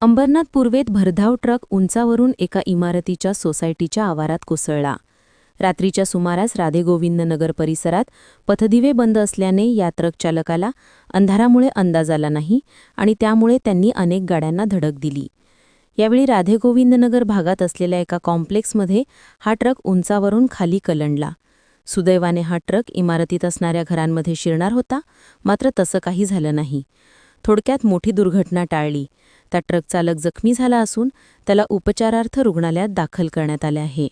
अंबरनाथ पूर्वेत भरधाव ट्रक उंचावरून एका इमारतीच्या सोसायटीच्या आवारात कोसळला. रात्रीच्या सुमारास राधेगोविंद नगर परिसरात पथदिवे बंद असल्याने या ट्रक चालकाला अंधारामुळे अंदाज आला नाही आणि त्यामुळे त्यांनी अनेक गाड्यांना धडक दिली. यावेळी राधेगोविंदनगर भागात असलेल्या एका कॉम्प्लेक्समध्ये हा ट्रक उंचावरून खाली कलंडला. सुदैवाने हा ट्रक इमारतीत असणाऱ्या घरांमध्ये शिरणार होता, मात्र तसं काही झालं नाही. थोडक्यात मोठी दुर्घटना टाळली. त्या ट्रक चालक जखमी झाला असून त्याला उपचारार्थ रुग्णालयात दाखल करण्यात आले आहे.